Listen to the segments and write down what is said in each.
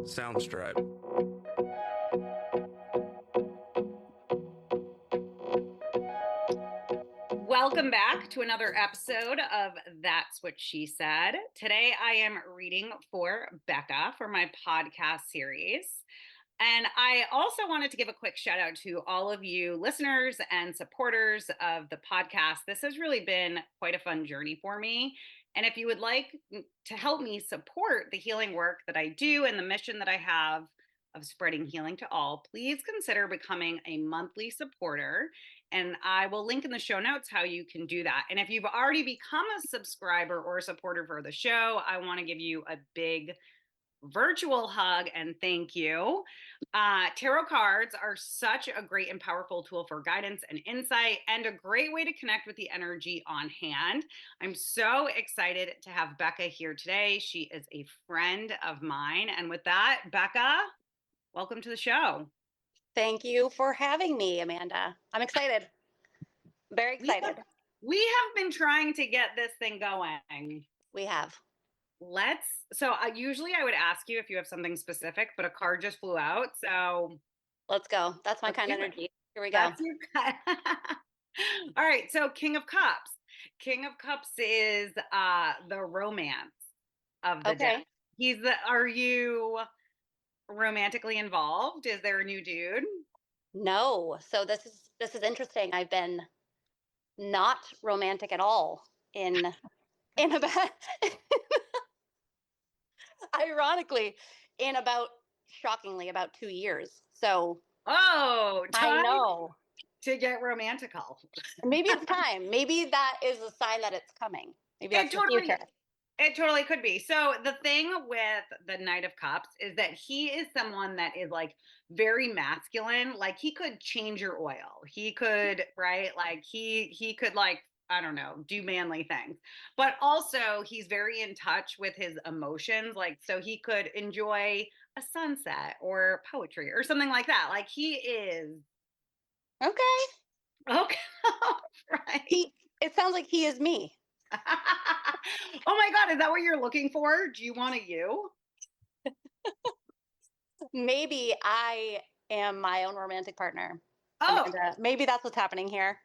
Soundstripe. Welcome back to another episode of That's What She Said. Today I am reading for Becca for my podcast series. And I also wanted to give a quick shout out to all of you listeners and supporters of the podcast. This has really been quite a fun journey for me. And if you would like to help me support the healing work that I do and the mission that I have of spreading healing to all, please consider becoming a monthly supporter. And I will link in the show notes how you can do that. And if you've already become a subscriber or a supporter for the show, I want to give you a big virtual hug and thank you. Tarot cards are such a great and powerful tool for guidance and insight, and a great way to connect with the energy on hand. I'm so excited to have Becca here today. She is a friend of mine. And with that, Becca, welcome to the show. Thank you for having me, Amanda. I'm excited. Very excited. We have been trying to get this thing going. We have. Usually I would ask you if you have something specific, but a card just flew out. So let's go. That's my kind of energy. Here we go. All right. So King of Cups. King of Cups is the romance of the deck. Are you romantically involved? Is there a new dude? No. So this is interesting. I've been not romantic at all in about ironically shockingly about 2 years. So I know to get romantical. Maybe it's time. Maybe that is a sign that it's coming. Maybe that's the future. It totally could be. So the thing with the Knight of Cups is that he is someone that is like very masculine. Like he could change your oil. He could, right? Like he could like, I don't know, do manly things. But also he's very in touch with his emotions. Like, so he could enjoy a sunset or poetry or something like that. Like he is. Okay. Right. It sounds like he is me. Oh my God, is that what you're looking for? Do you want a you? Maybe I am my own romantic partner. Oh, Amanda. Maybe that's what's happening here.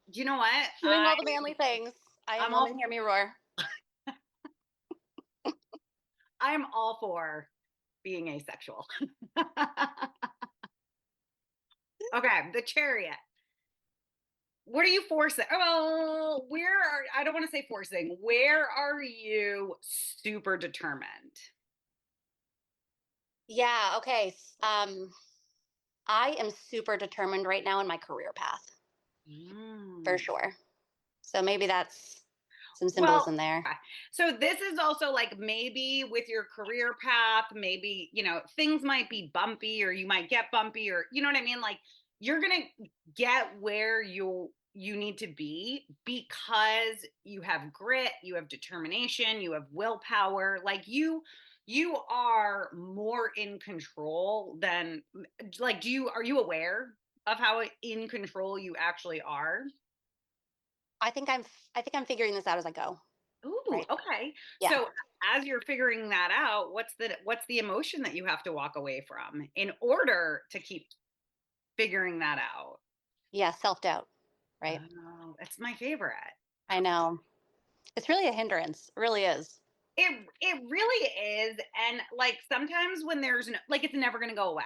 Do you know what? Doing all the manly things. I am woman, hear me roar. I am all for being asexual. Okay, the Chariot. What are you forcing? Oh, I don't want to say forcing. Where are you super determined? Yeah, okay. I am super determined right now in my career path. For sure. So maybe that's some symbols in there. So this is also like maybe with your career path, maybe, things might be bumpy or you might get bumpy or, you know what I mean? Like you're going to get where you need to be because you have grit, you have determination, you have willpower. Like you are more in control than like, are you aware of how in control you actually are? I think I'm figuring this out as I go. Ooh, right? Okay. Yeah. So as you're figuring that out, what's the emotion that you have to walk away from in order to keep figuring that out? Yeah, self-doubt, right? Oh, that's my favorite. I know. It's really a hindrance. It really is. It really is. And like sometimes when there's it's never going to go away.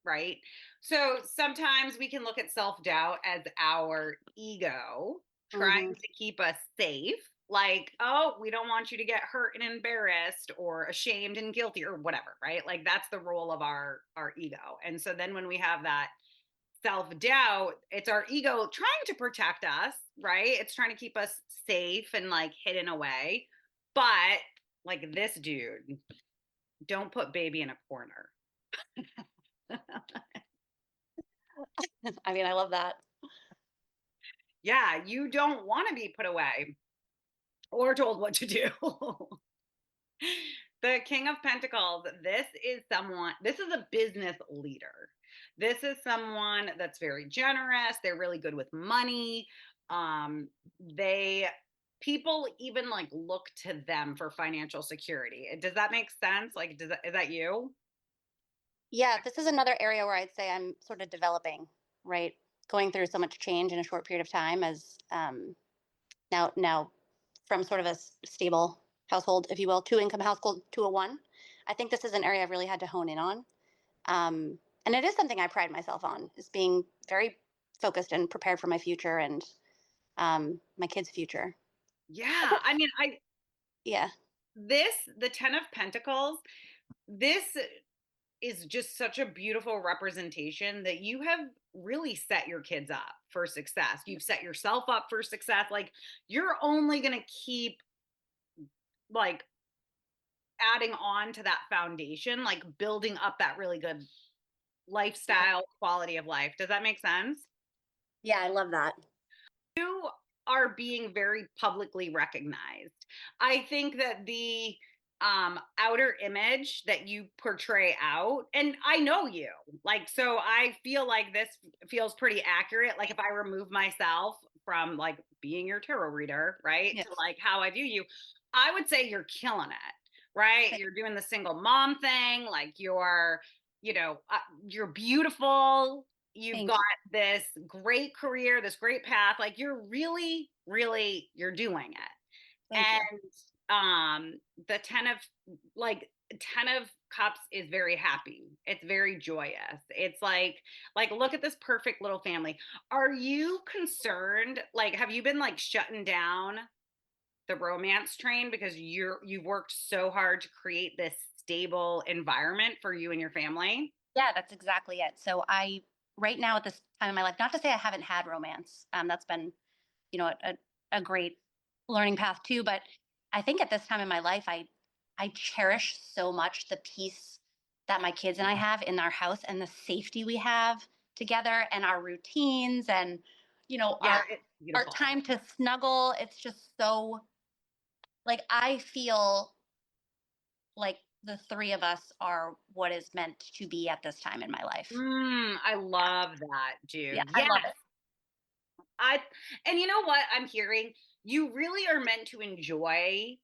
Right. So sometimes we can look at self-doubt as our ego trying to keep us safe. Like, oh, we don't want you to get hurt and embarrassed or ashamed and guilty or whatever. Right. Like that's the role of our ego. And so then when we have that self-doubt, it's our ego trying to protect us. Right. It's trying to keep us safe and like hidden away. But like this dude, don't put baby in a corner. I mean, I love that. Yeah, you don't want to be put away or told what to do. The King of Pentacles, this is a business leader. This is someone that's very generous. They're really good with money. People even like look to them for financial security. Does that make sense? Like, is that you? Yeah, this is another area where I'd say I'm sort of developing, right? Going through so much change in a short period of time as now from sort of a stable household, if you will, two income household to a one. I think this is an area I've really had to hone in on. And it is something I pride myself on, is being very focused and prepared for my future and my kids' future. Yeah, I mean, Yeah, the 10 of Pentacles, this is just such a beautiful representation that you have really set your kids up for success. You've set yourself up for success. Like you're only going to keep like adding on to that foundation, like building up that really good yeah, lifestyle, quality of life. Does that make sense? yeah. I love that. You are being very publicly recognized. I think that the outer image that you portray out, and I know you, like, so I feel like this feels pretty accurate. Like if I remove myself from like being your tarot reader, right, Yeah, to like how I view you, I would say you're killing it, right? You're doing the single mom thing, like you're beautiful, you've thank got you, this great career, this great path, like you're really, really, you're doing it. thank you, And the 10 of like 10 of cups is very happy. It's very joyous. It's like look at this perfect little family. Are you concerned, like have you been like shutting down the romance train because you've worked so hard to create this stable environment for you and your family? yeah. That's exactly it. So I right now at this time in my life, not to say I haven't had romance. That's been a great learning path too. But I think at this time in my life, I cherish so much the peace that my kids and I have in our house and the safety we have together and our routines and Yeah, our it's our beautiful. time to snuggle. It's just so like I feel like the three of us are what is meant to be at this time in my life. I love that, Yeah, Jude. I Yes. love it. I and you know what I'm hearing? You really are meant to enjoy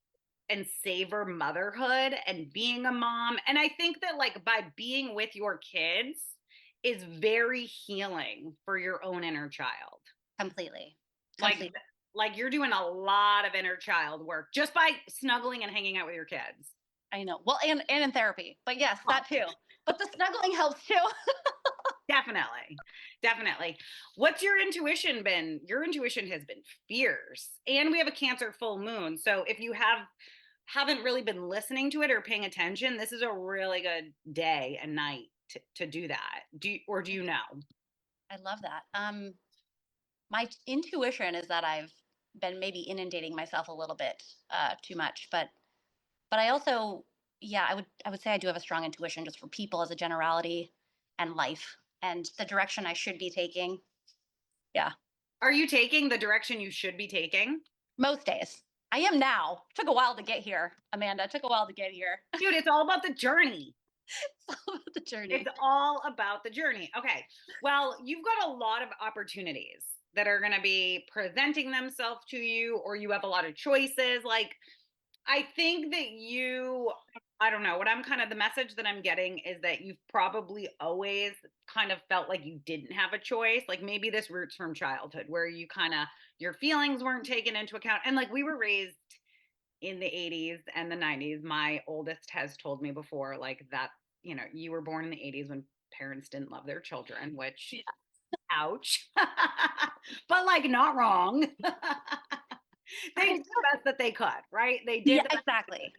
and savor motherhood and being a mom. And I think that like by being with your kids is very healing for your own inner child. Completely. Like Completely. like you're doing a lot of inner child work just by snuggling and hanging out with your kids. I know. Well, and in therapy, but yes, that too. But the snuggling helps too. Definitely. Definitely. What's your intuition been? Your intuition has been fierce. And we have a Cancer full moon. So if you haven't really been listening to it or paying attention, this is a really good day and night to do that. Do you know? I love that. My intuition is that I've been maybe inundating myself a little bit too much, but I also, yeah, I would say I do have a strong intuition just for people as a generality and life and the direction I should be taking. Yeah, Are you taking the direction you should be taking? most days. I am now. Took a while to get here, Amanda. Took a while to get here. Dude, it's all about the journey. It's all about the It's journey. all about the journey. Okay. Well, you've got a lot of opportunities that are going to be presenting themselves to you, or you have a lot of choices. Like, I think that I don't know, what I'm kind of the message that I'm getting is that you've probably always kind of felt like you didn't have a choice. Like maybe this roots from childhood where you kind of, your feelings weren't taken into account. And like we were raised in the 80s and the 90s. My oldest has told me before, like that, you were born in the 80s when parents didn't love their children, which, Yeah, ouch, but like not wrong. They did the best that they could, right? They yeah, did the best. exactly.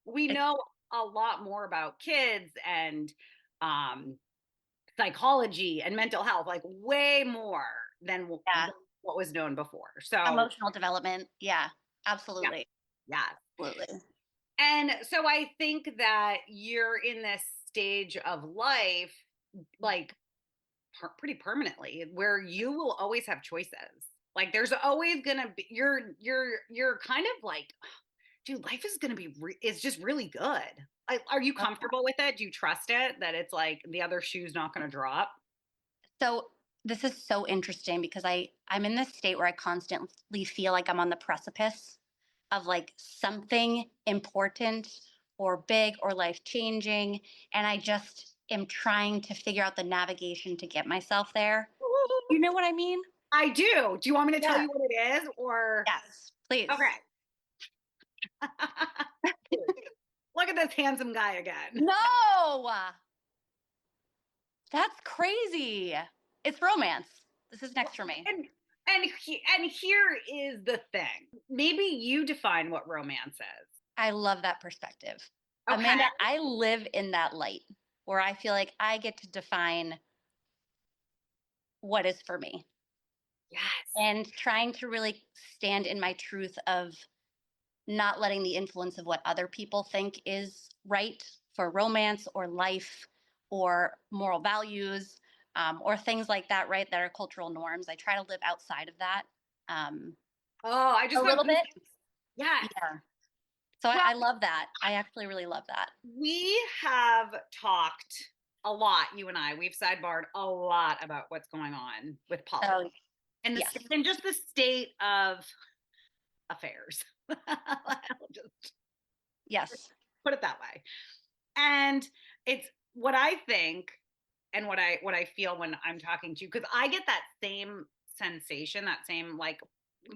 We It's know a lot more about kids and um, psychology and mental health, like way more than yeah, what was known before. So, emotional development. Yeah, yeah, absolutely, yeah. absolutely. And so I think that you're in this stage of life, like pretty permanently, where you will always have choices. Like there's always gonna be you're kind of like, dude, life is gonna be is just really good. Are you comfortable with it? Do you trust it that it's like the other shoe's not gonna drop? So this is so interesting because I'm in this state where I constantly feel like I'm on the precipice of like something important or big or life changing, and I just am trying to figure out the navigation to get myself there. You know what I mean? I do. Do you want me to tell Yeah. you what it is or? Yes, please. Okay. Look at this handsome guy again. No, that's crazy. It's romance. This is next for me. And here is the thing. Maybe you define what romance is. I love that perspective. Okay. Amanda, I live in that light where I feel like I get to define what is for me Yes. and trying to really stand in my truth of not letting the influence of what other people think is right for romance or life or moral values, or things like that, right? That are cultural norms. I try to live outside of that, Oh, I a just got little bit. goosebumps. Yes. Yeah. So Well, I love that. I actually really love that. we have talked a lot, you and I. We've sidebarred a lot about what's going on with politics Oh, and yes. and just the state of affairs. I'll just Yes. put it that way. And it's what I think and what I feel when I'm talking to you, because I get that same sensation, that same like,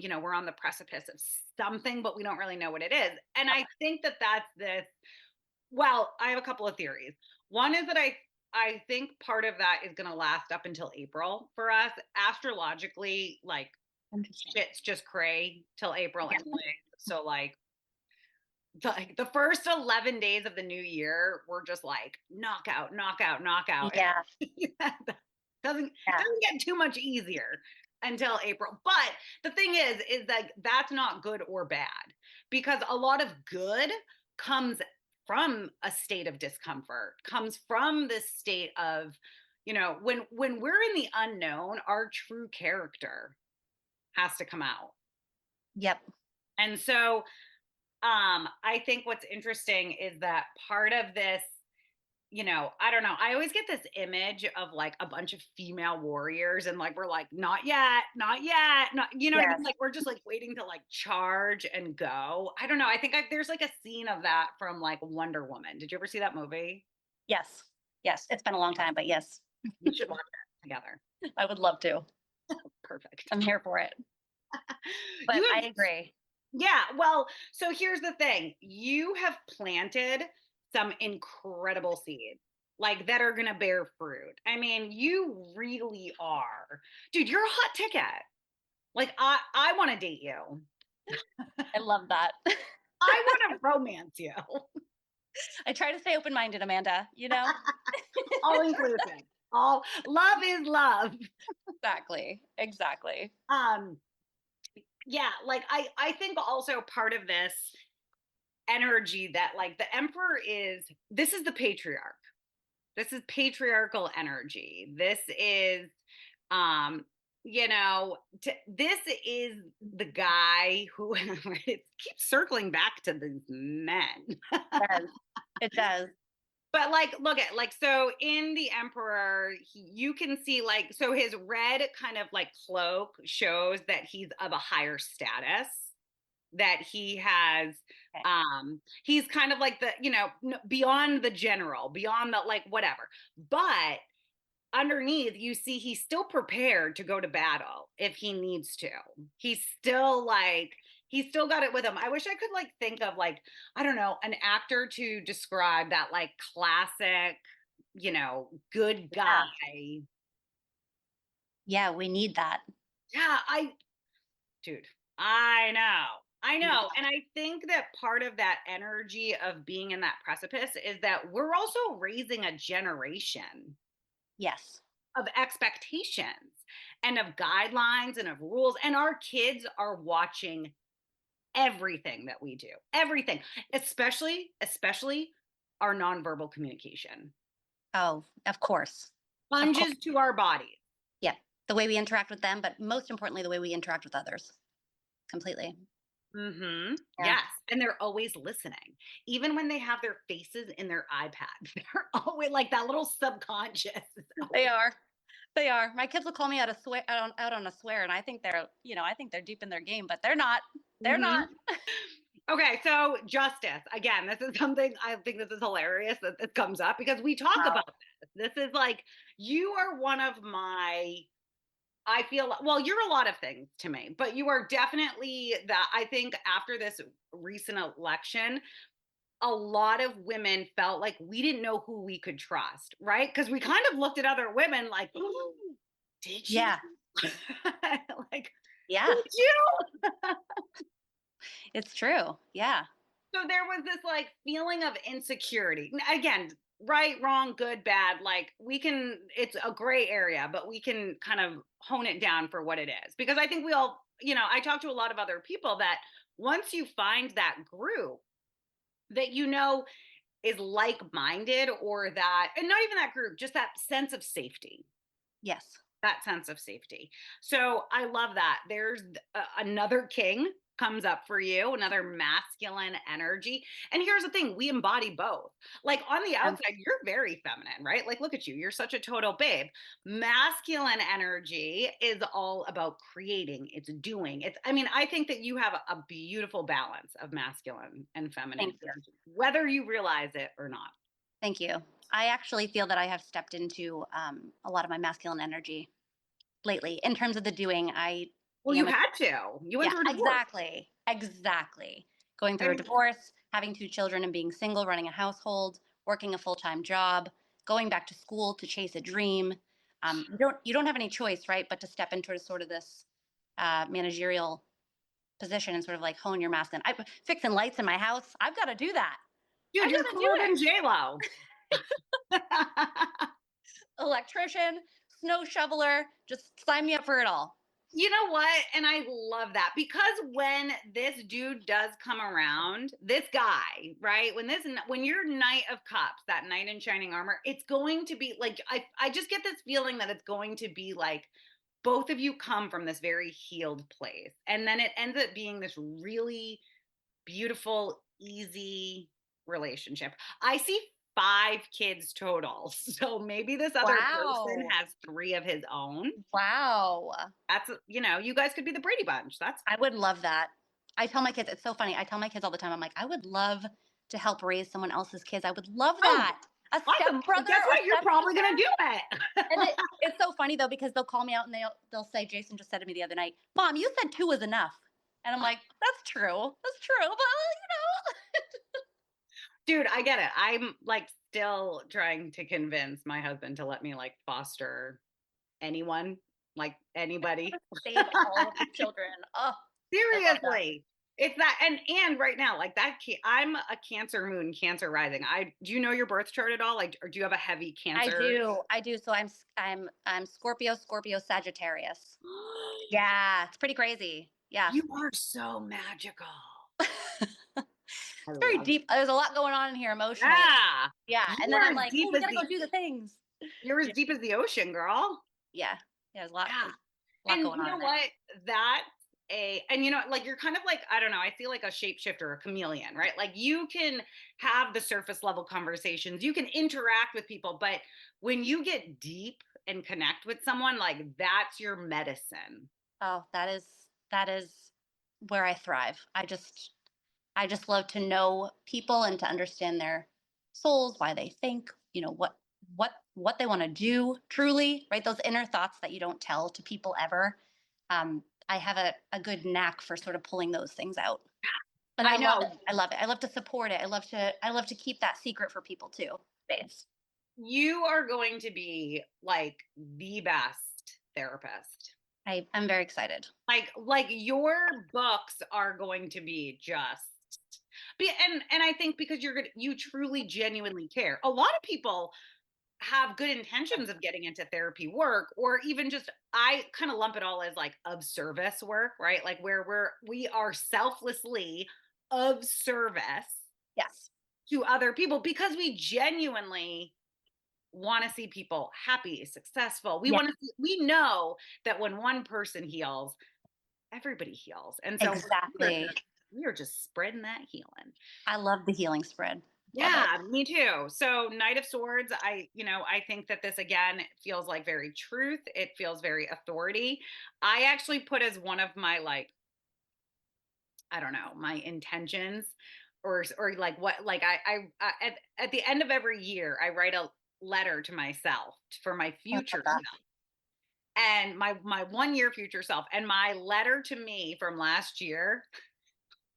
we're on the precipice of something, but we don't really know what it is. And I think that that's this. Well, I have a couple of theories. One is that I think part of that is going to last up until April for us. Astrologically, like Interesting. shit's just cray till April Yeah. anyway. So the first 11 days of the new year were just like knockout, knockout, knockout. Yeah. doesn't Yeah. doesn't get too much easier until April. But the thing is that that's not good or bad, because a lot of good comes from a state of discomfort, comes from this state of, when we're in the unknown, our true character has to come out. Yep. And so I think what's interesting is that part of this, I don't know, I always get this image of like a bunch of female warriors and like we're like, not yet, not yet, not, you know what I Yes. mean? Like we're just like waiting to like charge and go. I don't know. I think there's like a scene of that from like Wonder Woman. Did you ever see that movie? Yes. Yes. It's been a long time, but yes, We should watch it together. I would love to. Perfect. I'm here for it. You But have I agree. Yeah, well, so here's the thing. You have planted some incredible seeds, like that are going to bear fruit. I mean, you really are. Dude, you're a hot ticket. Like I want to date you. I love that. I want to romance you. I try to stay open minded, Amanda, you know? All inclusive. All love is love. Exactly. Exactly. Um yeah, like I think also part of this energy that like the emperor this is the patriarch. This is patriarchal energy. This is um this is the guy who it keeps circling back to these men. It does. It does. But like look at like so in the emperor you can see like so his red kind of like cloak shows that he's of a higher status, that he has Okay. he's kind of like the beyond the general, beyond the like whatever. But underneath you see he's still prepared to go to battle if he needs to. He's still got it with him. I wish I could like think of like, I don't know, an actor to describe that like classic, good guy. Yeah, we need that. Yeah, dude, I know. And I think that part of that energy of being in that precipice is that we're also raising a generation Yes. of expectations and of guidelines and of rules. And our kids are watching everything that we do, everything, especially our nonverbal communication. Oh, of course. Of course. Sponges to our bodies. Yeah. The way we interact with them, but most importantly, the way we interact with others. Completely. Mm-hmm. Yeah. Yes. And they're always listening. Even when they have their faces in their iPad, they're always like that little subconscious. They are. They are. My kids will call me out on a swear, and I think I think they're deep in their game, but they're not. They're Mhm. not. Okay, so justice. Again, this is something I think this is hilarious that this comes up because we talk Wow. about this. This is like, you are one of my, I feel, well, you're a lot of things to me, but you are definitely that. I think after this recent election, a lot of women felt like we didn't know who we could trust, right? Because we kind of looked at other women like, oh, did you? Yeah. Like, Yeah. did you? It's true. Yeah. So there was this like feeling of insecurity. Again, right, wrong, good, bad. Like we can, it's a gray area, but we can kind of hone it down for what it is. Because I think we all, I talk to a lot of other people that once you find that group that is like minded, or that, and not even that group, just that sense of safety, Yes. that sense of safety. So I love that. There's another king comes up for you, another masculine energy. And here's the thing, we embody both. Like on the outside, you're very feminine, right? Like, look at you, you're such a total babe. Masculine energy is all about creating, it's doing. I mean, I think that you have a beautiful balance of masculine and feminine Thank you. energy, whether you realize it or not. Thank you. I actually feel that I have stepped into a lot of my masculine energy lately in terms of the doing. I Well, you am a had to. You went Yeah, through a divorce. exactly. Going I through a mean, divorce, having 2 children and being single, running a household, working a full-time job, going back to school to chase a dream. You don't have any choice, right, but to step into sort of this managerial position and sort of like hone your masculine. I'm fixing lights in my house. I've got to do that. dude, I've you're got to do cooler it. than J-Lo. Electrician, snow shoveler, just sign me up for it all. You know what? And I love that, because when this dude does come around, this guy, right? When you're Knight of Cups, that knight in shining armor, it's going to be like, I just get this feeling that it's going to be like both of you come from this very healed place. And then it ends up being this really beautiful, easy relationship. I see 5 kids total. So maybe this other person Wow. has 3 of his own. Wow. That's, you guys could be the Brady Bunch. That's I would love that. I tell my kids, it's so funny. I tell my kids all the time, I'm like, I would love to help raise someone else's kids. I would love oh, that. A awesome. stepbrother Guess or what? You're probably stepsister. gonna do it. And it's so funny though, because they'll call me out and they'll say, Jason just said to me the other night, Mom, you said 2 is enough. And I'm like, that's true. That's true. But Dude, I get it. I'm like still trying to convince my husband to let me like foster anyone, like anybody. save all of the children. Oh, I love that. Seriously. It's that, and right now, like that, I'm a Cancer moon, Cancer rising. Do you know your birth chart at all? Like, or do you have a heavy I Cancer? do. I do. So I'm Scorpio, Sagittarius. Yeah, it's pretty crazy. Yeah. You are so magical. I It's very love it. deep. There's a lot going on in here emotionally. Yeah. Yeah. And You then are I'm as like, oh, deep we as gotta go do the things. you're as Yeah. deep as the ocean, girl. Yeah. Yeah. Yeah. There's a lot And going you on know in there. what? And like you're kind of like, I don't know, I feel like a shapeshifter, a chameleon, right? Like you can have the surface level conversations, you can interact with people, but when you get deep and connect with someone, like that's your medicine. Oh, that is where I thrive. I just love to know people and to understand their souls, why they think, what they want to do truly, right? Those inner thoughts that you don't tell to people ever. I have a good knack for sort of pulling those things out. And I I love know. it. I love it. I love to support it. I love to keep that secret for people too. Babes. You are going to be like the best therapist. I'm very excited. Like your books are going to be just and I think because you truly genuinely care. A lot of people have good intentions of getting into therapy work, or even just, I kind of lump it all as like of service work, right? Like where we are selflessly of service Yes. to other people because we genuinely want to see people happy, successful. Yeah. We know that when one person heals, everybody heals. And so Exactly. we are just spreading that healing. I love the healing spread. Love it. Yeah, me too. So Knight of Swords, I think that this again feels like very truth. It feels very authority. I actually put as one of my like, I don't know, my intentions or like what, like at the end of every year, I write letter to myself for my I love future that. self and my 1 year future self. And my letter to me from last year,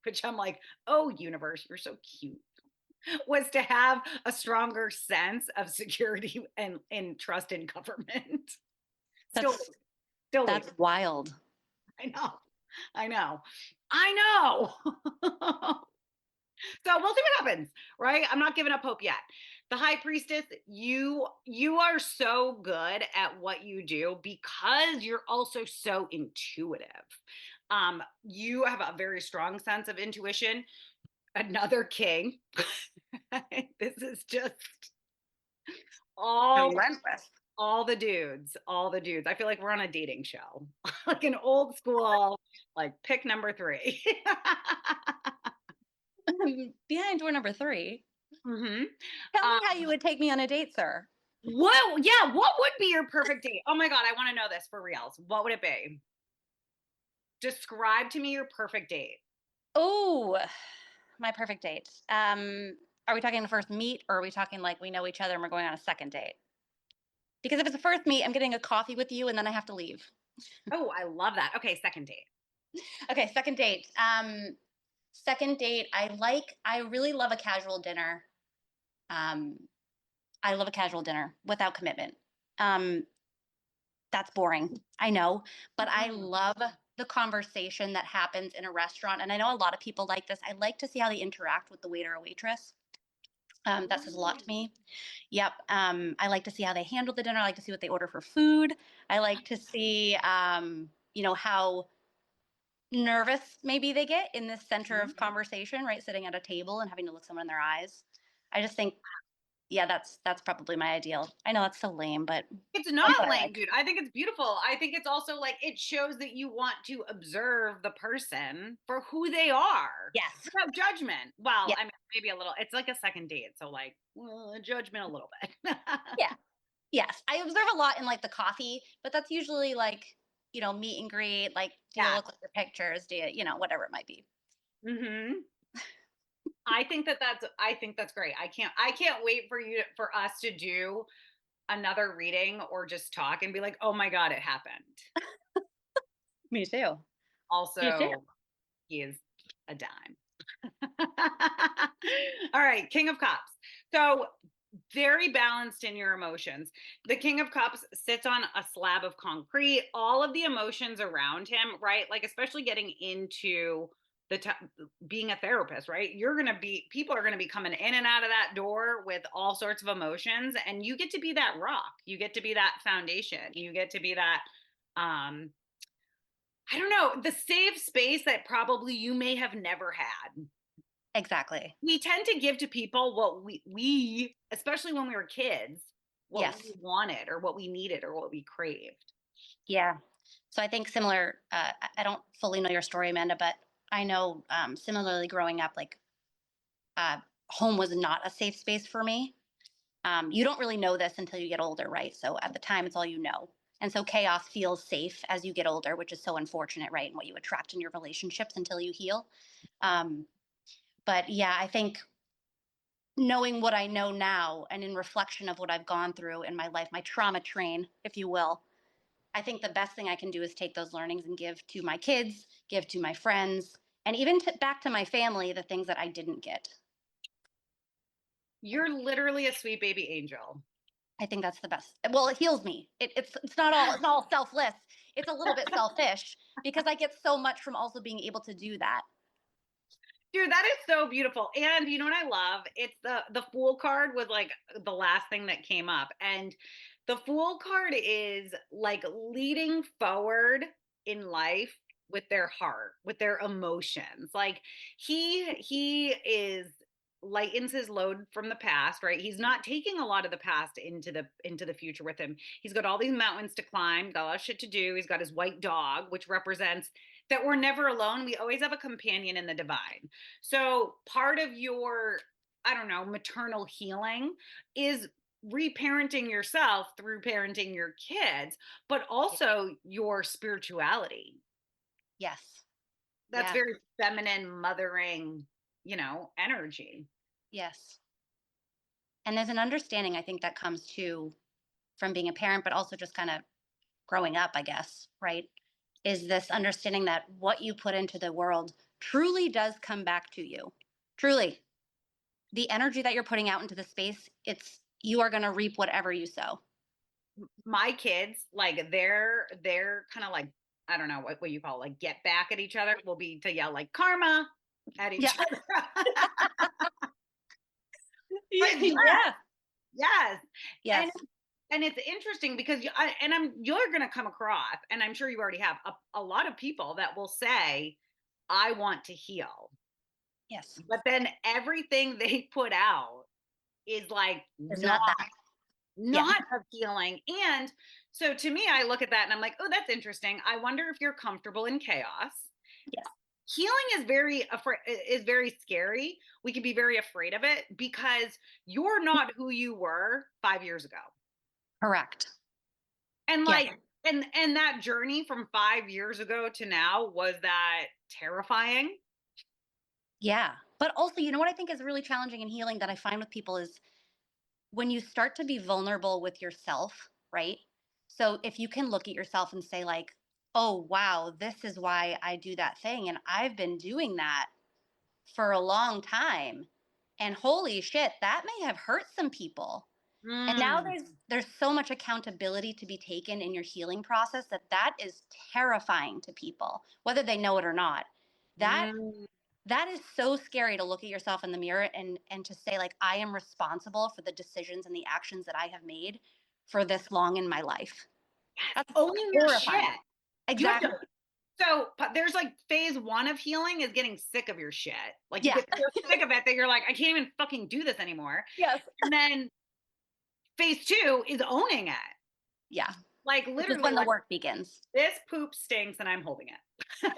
which I'm like, oh, universe, you're so cute, was to have a stronger sense of security and trust in government. Still, That's still waiting. that's wild. I know. I know. I know. So we'll see what happens, right? I'm not giving up hope yet. The high priestess, you are so good at what you do because you're also so intuitive. You have a very strong sense of intuition. Another king. This is just all Relentless. all the dudes. I feel like we're on a dating show, like an old school, like pick number three. Behind door number 3. hmm Tell me how you would take me on a date, sir. What? Yeah. What would be your perfect date? Oh my god, I want to know this for reals. What would it be? Describe to me your perfect date. Oh, my perfect date. Are we talking the first meet, or are we talking like we know each other and we're going on a second date? Because if it's a first meet, I'm getting a coffee with you and then I have to leave. Oh, I love that. Okay, second date. Okay, second date. Second date, I really love a casual dinner. Um, I love a casual dinner without commitment. Um, that's boring. I know, but I Mhm. love the conversation that happens in a restaurant. And I know a lot of people like this. I like to see how they interact with the waiter or waitress. That says a lot to me. Yep. I like to see how they handle the dinner. I like to see what they order for food. I like to see, how nervous maybe they get in this center of Mhm. conversation, right? Sitting at a table and having to look someone in their eyes. I just think, yeah, that's probably my ideal. I know that's so lame, but It's that's not what I lame, like. dude. I think it's beautiful. I think it's also like it shows that you want to observe the person for who they are Yes. without judgment. Well, Yeah. I mean, maybe a little. It's like a second date, so like judgment a little bit. Yeah. Yes. I observe a lot in like the coffee, but that's usually like, meet and greet. Like, do you Yeah. look like your pictures? Do you, whatever it might be. hmm I think that's great. I can't wait for you for us to do another reading or just talk and be like, "Oh my god, it happened." Me too. Me too. Also, he is a dime. All right, King of Cups. So, very balanced in your emotions. The King of Cups sits on a slab of concrete. All of the emotions around him, right? Like, especially getting into being a therapist, right? People are going to be coming in and out of that door with all sorts of emotions, and you get to be that rock. You get to be that foundation. You get to be that, um, I don't know, the safe space that probably you may have never had. Exactly. We tend to give to people what we especially when we were kids, what we Yes. wanted or what we needed or what we craved. Yeah. So I think similar. I don't fully know your story, Amanda, but I know similarly growing up, like uh, home was not a safe space for me. You don't really know this until you get older, right? So at the time, it's all you know. And so chaos feels safe as you get older, which is so unfortunate, right? And what you attract in your relationships until you heal. Um, but yeah, I think knowing what I know now and in reflection of what I've gone through in my life, my trauma train, if you will, I think the best thing I can do is take those learnings and give to my kids, give to my friends, and even back to my family the things that I didn't get. You're literally a sweet baby angel. I think that's the best. Well, it heals me. It's not all selfless. It's a little bit selfish because I get so much from also being able to do that. Dude, that is so beautiful. And you know what I love? It's the Fool card was like the last thing that came up. And the Fool card is like leading forward in life with their heart, with their emotions. Like he is lightens his load from the past, right? He's not taking a lot of the past into the future with him. He's got all these mountains to climb, got a lot of shit to do. He's got his white dog, which represents that we're never alone. We always have a companion in the divine. So part of your, I don't know, maternal healing is reparenting yourself through parenting your kids, but also your spirituality. Yes. That's Yeah. very feminine, mothering, energy. Yes. And there's an understanding I think that comes too from being a parent, but also just kind of growing up, I guess, right? Is this understanding that what you put into the world truly does come back to you. Truly. The energy that you're putting out into the space, it's you are going to reap whatever you sow. My kids, like they're kind of like, I don't know what you call it, like get back at each other will be to yell like karma at Yeah. each other. But Yeah. yes. Yes. And it's interesting because you're going to come across, and I'm sure you already have a lot of people that will say, I want to heal. Yes. But then everything they put out is like It's not that. Yeah. not of healing. And so to me, I look at that and I'm like, oh, that's interesting. I wonder if you're comfortable in chaos. Yes. Healing is very scary. We can be very afraid of it because you're not who you were 5 years ago. Correct. And Yes. like, and that journey from 5 years ago to now, was that terrifying? Yeah. But also, you know what I think is really challenging in healing that I find with people is when you start to be vulnerable with yourself, right? So if you can look at yourself and say, like, oh, wow, this is why I do that thing. And I've been doing that for a long time. And holy shit, that may have hurt some people. And now Mm, there's so much accountability to be taken in your healing process that is terrifying to people, whether they know it or not. That mm. that is so scary to look at yourself in the mirror and to say, like, I am responsible for the decisions and the actions that I have made for this long in my life. Yes, That's owning your shit. horrifying. You have to. Exactly. So there's like phase one of healing is getting sick of your shit. Like you Yeah. get so sick of it that you're like, I can't even fucking do this anymore. Yes. And then phase two is owning it. Yeah. Like This is literally, when the like work begins. this poop stinks and I'm holding it.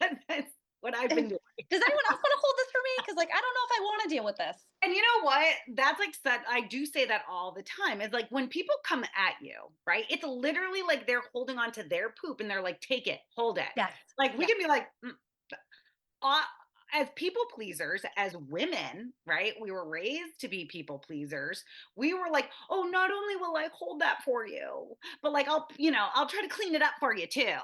Yep. That's what I've been doing. Does anyone else want to hold this for me? Because, like, I don't know if I want to deal with this. And you know what? That's like I do say that all the time. It's like when people come at you, right? It's literally like they're holding on to their poop and they're like, take it, hold it. Yes. Like we Yeah. can be like, uh, as people pleasers, as women, right? We were raised to be people pleasers. We were like, oh, not only will I hold that for you, but like I'll try to clean it up for you too.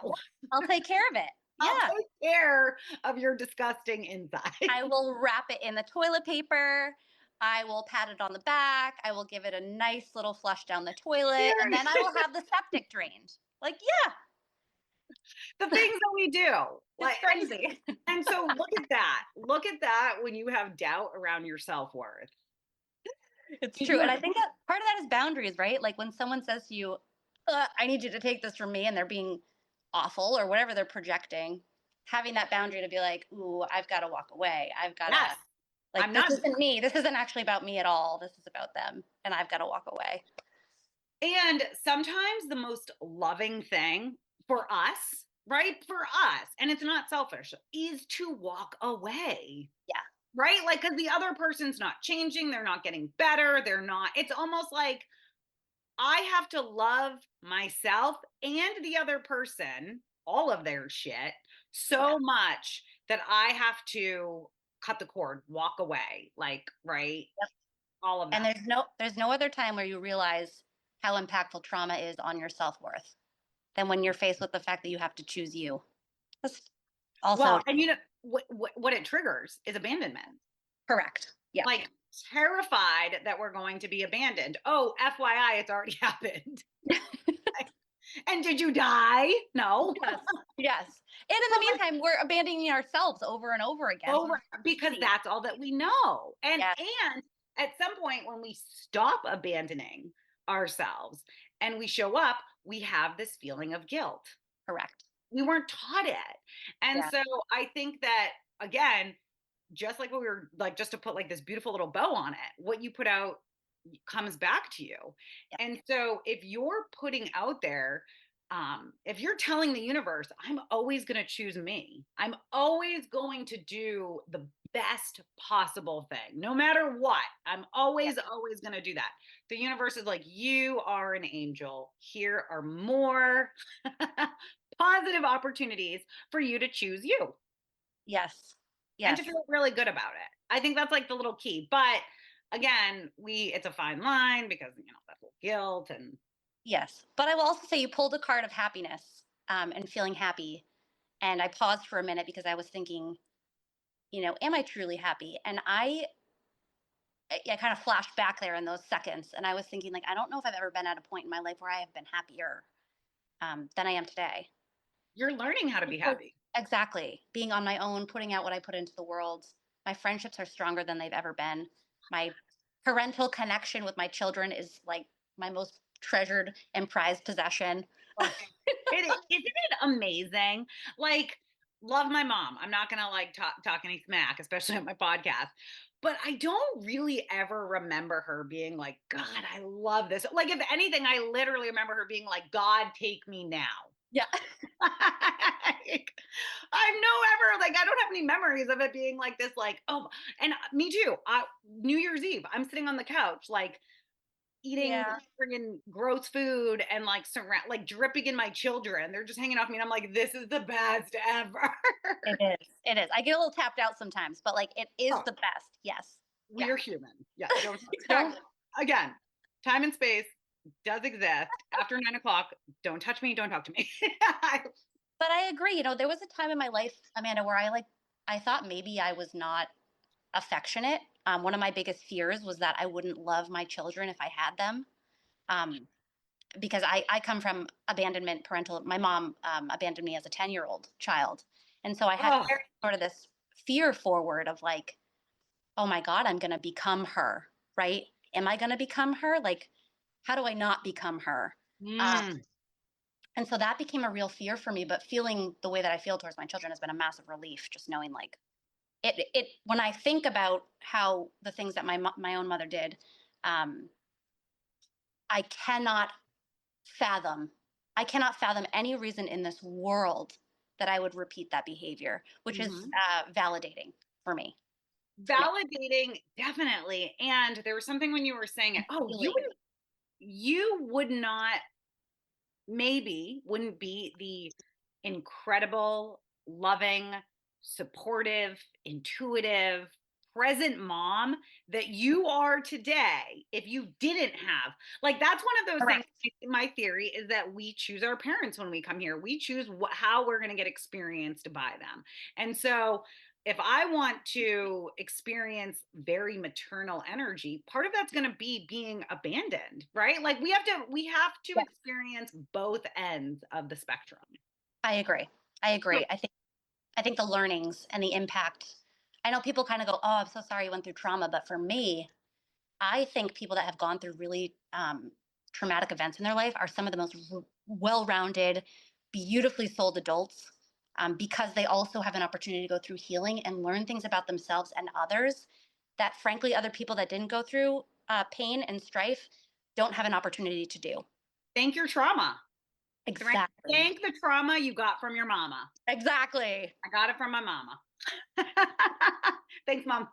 I'll take care of it. I'll Yeah. take care of your disgusting inside. I will wrap it in the toilet paper. I will pat it on the back. I will give it a nice little flush down the toilet. And then I will have the septic drained. Like, yeah, The things that we do. it's Like crazy. and so look at that. Look at that when you have doubt around your self-worth. It's true. And I think that part of that is boundaries, right? Like when someone says to you, I need you to take this from me, and they're being awful or whatever they're projecting, having that boundary to be like, ooh, I've got to walk away. I've got to, Yes. like, I'm this not. isn't me. This isn't actually about me at all. This is about them. And I've got to walk away. And sometimes the most loving thing for us, right? For us, and it's not selfish, is to walk away. Yeah. Right? Like, because the other person's not changing, they're not getting better, it's almost like I have to love myself and the other person, all of their shit, Yeah. so much that I have to cut the cord, walk away, like, right? Yep. All of And that. there's no other time where you realize how impactful trauma is on your self-worth than when you're faced with the fact that you have to choose you. That's also Well, and what it triggers is abandonment. correct. Yeah. Like terrified that we're going to be abandoned. Oh, FYI, it's already happened. And did you die? No. Yes. Yes. And in the meantime, we're abandoning ourselves over and over again. Over because that's all that we know. Yes. And at some point when we stop abandoning ourselves and we show up, we have this feeling of guilt. Correct. We weren't taught it. And Yeah. so I think that again, just like what we were like, just to put like this beautiful little bow on it, what you put out comes back to you. Yeah. And so if you're putting out there, if you're telling the universe, I'm always going to choose me, I'm always going to do the best possible thing, no matter what, I'm always going to do that. The universe is like, you are an angel. Here are more positive opportunities for you to choose you. Yes. And Yes. to feel really good about it. I think that's like the little key. But again, it's a fine line because, that whole guilt and Yes. But I will also say you pulled a card of happiness, and feeling happy. And I paused for a minute because I was thinking, am I truly happy? And I kind of flashed back there in those seconds, and I was thinking, like, I don't know if I've ever been at a point in my life where I have been happier, than I am today. you're learning how to be happy. Exactly. Being on my own, putting out what I put into the world. My friendships are stronger than they've ever been. My parental connection with my children is like my most treasured and prized possession. Oh, isn't it amazing? Like, love my mom. I'm not gonna like talk any smack, especially on my podcast. But I don't really ever remember her being like, God, I love this. Like, if anything, I literally remember her being like, God, take me now. Yeah. Like, I've no ever like I don't have any memories of it being like this, like, oh, and me too. New Year's Eve, I'm sitting on the couch, like eating Yeah. friggin' gross food and like like dripping in my children. They're just hanging off me, and I'm like, this is the best ever. It is. It is. I get a little tapped out sometimes, but like it is Oh, the best. Yes. Yeah. we're human. Yeah, don't Exactly. again. Time and space does exist. After 9 o'clock, don't touch me. Don't talk to me. But I agree. There was a time in my life, Amanda, where I thought maybe I was not affectionate. One of my biggest fears was that I wouldn't love my children if I had them. Um, because I come from abandonment parental. My mom abandoned me as a 10-year-old child. And so I had Oh, very sort of this fear forward of like, oh my God, I'm going to become her, right? Am I going to become her? Like, how do I not become her? mm, And so that became a real fear for me. But feeling the way that I feel towards my children has been a massive relief. Just knowing like when I think about how the things that my own mother did, um, I cannot fathom. I cannot fathom any reason in this world that I would repeat that behavior, which is mhm. validating for me. Yeah. Validating, definitely. And there was something when you were saying it. And Oh, healing. you would not, maybe wouldn't be the incredible, loving, supportive, intuitive, present mom that you are today if you didn't have, like, that's one of those things. Correct. My theory is that we choose our parents when we come here. We choose how we're going to get experienced by them. And so if I want to experience very maternal energy, part of that's going to be being abandoned, right? Like, we have to Yes, experience both ends of the spectrum. I agree. I So agree. I think the learnings and the impact. I know people kind of go, "Oh, I'm so sorry you went through trauma," but for me, I think people that have gone through really traumatic events in their life are some of the most well-rounded, beautifully souled adults, because they also have an opportunity to go through healing and learn things about themselves and others that, frankly, other people that didn't go through pain and strife don't have an opportunity to do. thank your trauma. Exactly. Thank the trauma you got from your mama. Exactly. I got it from my mama. Thanks, mom.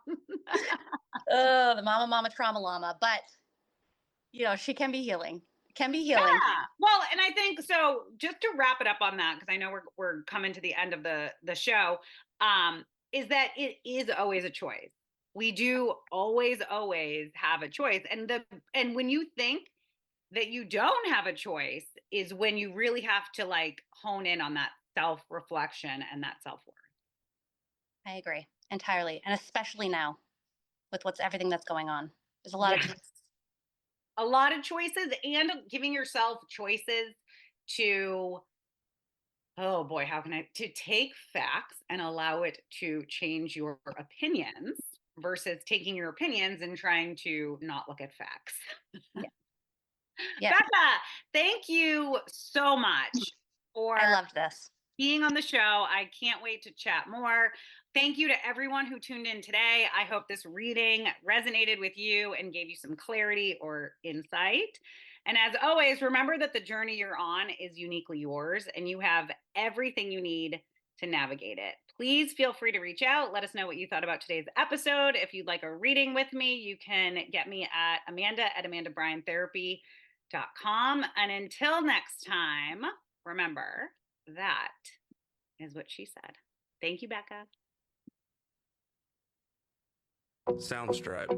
Oh, the mama trauma llama, but she can be healing. Can be healing. Yeah. Well, and I think so. Just to wrap it up on that, because I know we're coming to the end of the show, is that it is always a choice. We do always have a choice, and when you think that you don't have a choice, is when you really have to like hone in on that self reflection and that self worth. I agree entirely, and especially now with what's everything that's going on. There's a lot of Yes. A lot of choices, and giving yourself choices to, oh boy, how can I, to take facts and allow it to change your opinions versus taking your opinions and trying to not look at facts. yeah, yeah. Becca, thank you so much I for loved this. being on the show. I can't wait to chat more. Thank you to everyone who tuned in today. I hope this reading resonated with you and gave you some clarity or insight. And as always, remember that the journey you're on is uniquely yours and you have everything you need to navigate it. Please feel free to reach out. Let us know what you thought about today's episode. If you'd like a reading with me, you can get me at amanda@amandabryanTherapy.com. And until next time, remember, that is what she said. Thank you, Becca. Soundstripe.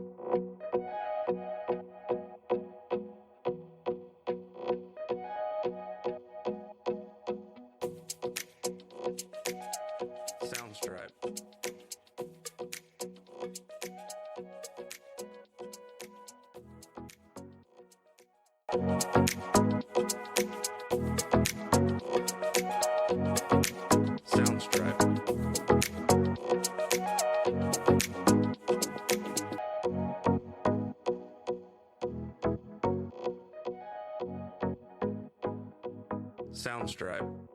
Soundstripe.